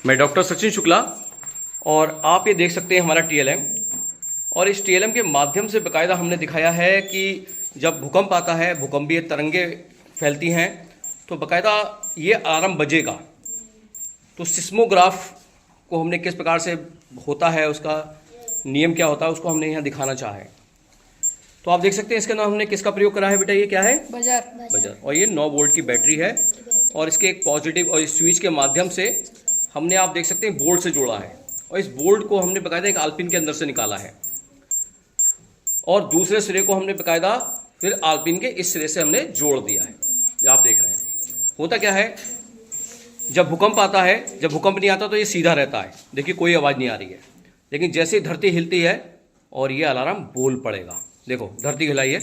मैं डॉक्टर सचिन शुक्ला और आप ये देख सकते हैं हमारा टीएलएम। और इस टीएलएम के माध्यम से बाकायदा हमने दिखाया है कि जब भूकंप आता है, भूकंपीय तरंगे फैलती हैं तो बाकायदा ये अलार्म बजेगा। तो सिस्मोग्राफ को हमने किस प्रकार से होता है, उसका नियम क्या होता है, उसको हमने यहाँ दिखाना चाहा है। तो आप देख सकते हैं इसके अंदर हमने किसका प्रयोग करा है बेटा, ये क्या है, बजर। और ये 9 वोल्ट की बैटरी है और इसके एक पॉजिटिव और इस स्विच के माध्यम से हमने, आप देख सकते हैं, बोर्ड से जोड़ा है। और इस बोर्ड को हमने बाकायदा एक आलपिन के अंदर से निकाला है और दूसरे सिरे को हमने बाकायदा फिर आलपिन के इस सिरे से हमने जोड़ दिया है। आप देख रहे हैं होता क्या है, जब भूकंप आता है, जब भूकंप नहीं आता तो ये सीधा रहता है, देखिए कोई आवाज़ नहीं आ रही है। लेकिन जैसे ही धरती हिलती है और ये अलार्म बोल पड़ेगा, देखो धरती हिलाई है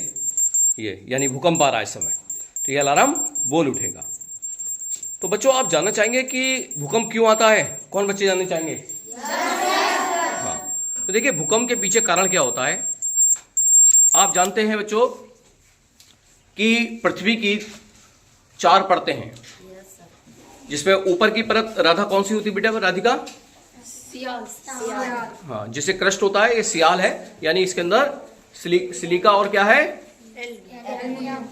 ये, यानी भूकंप आ रहा है इस समय, तो ये अलार्म बोल उठेगा। तो बच्चों आप जानना चाहेंगे कि भूकंप क्यों आता है, कौन बच्चे जानना चाहेंगे? हाँ, तो देखिए भूकंप के पीछे कारण क्या होता है। आप जानते हैं बच्चों कि पृथ्वी की 4 परतें हैं, जिसमें ऊपर की परत राधा कौन सी होती है बेटा, राधिका? सियाल। हाँ, जिसे क्रस्ट होता है ये सियाल है, यानी इसके अंदर सिलिका और क्या है, एल्युमिनियम।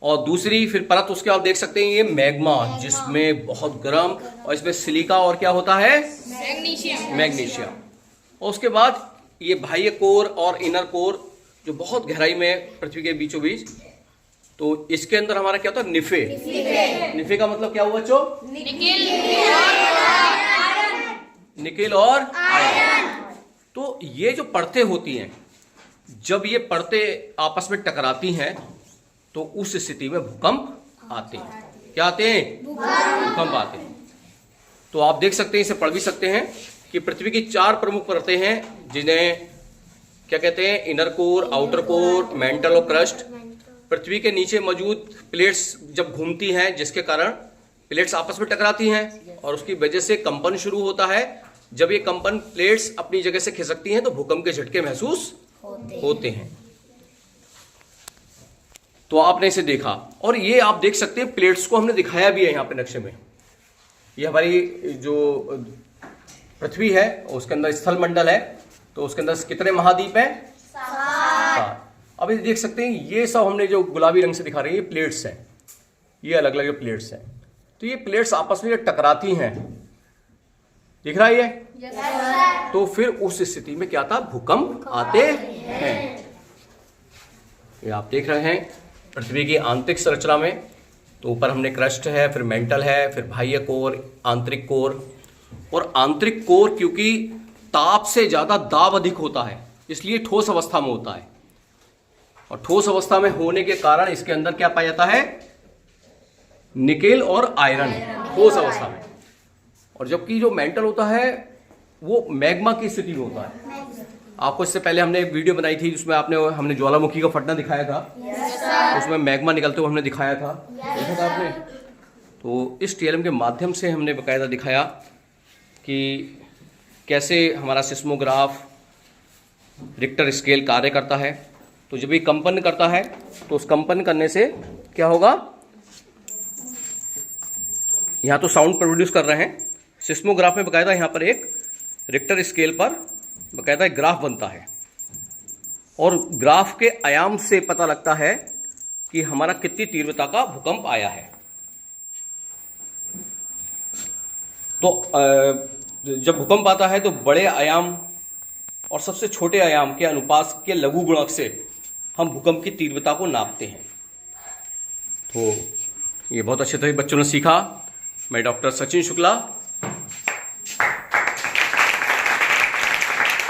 और दूसरी फिर परत उसके आप देख सकते हैं ये मैग्मा, जिसमें बहुत गर्म, और इसमें सिलिका और क्या होता है, मैग्नीशियम। और उसके बाद ये बाह्य कोर और इनर कोर जो बहुत गहराई में पृथ्वी के बीचों बीच, तो इसके अंदर हमारा क्या होता है, निफे। निफे का मतलब क्या हुआ बच्चों? निकेल और आयरन। तो ये जो परतें होती हैं, जब ये परतें आपस में टकराती हैं तो उस स्थिति में भूकंप आते हैं। क्या आते हैं? भूकंप आते हैं। तो आप देख सकते हैं, इसे पढ़ भी सकते हैं कि पृथ्वी की 4 प्रमुख परतें हैं, जिन्हें क्या कहते हैं, inner core, outer core, mental और क्रस्ट। पृथ्वी के नीचे मौजूद प्लेट्स जब घूमती हैं, जिसके कारण प्लेट्स आपस में टकराती हैं और उसकी वजह से कंपन शुरू होता है। जब ये कंपन प्लेट्स अपनी जगह से खिसकती हैं तो भूकंप के झटके महसूस होते हैं। तो आपने इसे देखा और ये आप देख सकते हैं प्लेट्स को हमने दिखाया भी है यहाँ पे नक्शे में। ये हमारी जो पृथ्वी है उसके अंदर स्थल मंडल है, तो उसके अंदर कितने महाद्वीप हैं? 7। अब ये देख सकते हैं, ये सब हमने जो गुलाबी रंग से दिखा रहे हैं ये प्लेट्स हैं, ये अलग अलग प्लेट्स हैं। तो ये प्लेट्स आपस में टकराती हैं, दिख रहा है ये? yes, तो फिर उस स्थिति में क्या था, भूकंप आते हैं। ये आप देख रहे हैं पृथ्वी की आंतरिक संरचना में, तो ऊपर हमने क्रस्ट है, फिर मेंटल है, फिर बाह्य कोर, आंतरिक कोर। और आंतरिक कोर क्योंकि ताप से ज्यादा दाब अधिक होता है, इसलिए ठोस अवस्था में होता है। और ठोस अवस्था में होने के कारण इसके अंदर क्या पाया जाता है, निकेल और आयरन, ठोस अवस्था में। और जबकि जो मेंटल होता है वो मैग्मा की स्थिति में होता है। आपको इससे पहले हमने एक वीडियो बनाई थी जिसमें हमने ज्वालामुखी का फटना दिखाया था, उसमें मैग्मा निकलते हुए हमने दिखाया था, देखा था आपने? तो इस टीएलएम के माध्यम से हमने बाकायदा दिखाया कि कैसे हमारा सिस्मोग्राफ रिक्टर स्केल कार्य करता है। तो जब ये कंपन करता है तो उस कंपन करने से क्या होगा, यहाँ तो साउंड प्रोड्यूस कर रहे हैं, सिस्मोग्राफ में बाकायदा यहाँ पर एक रिक्टर स्केल पर बाकायदा एक ग्राफ बनता है और ग्राफ के आयाम से पता लगता है कि हमारा कितनी तीव्रता का भूकंप आया है। तो जब भूकंप आता है तो बड़े आयाम और सबसे छोटे आयाम के अनुपात के लघु गुणक से हम भूकंप की तीव्रता को नापते हैं। तो ये बहुत अच्छे तरह बच्चों ने सीखा। मैं डॉक्टर सचिन शुक्ला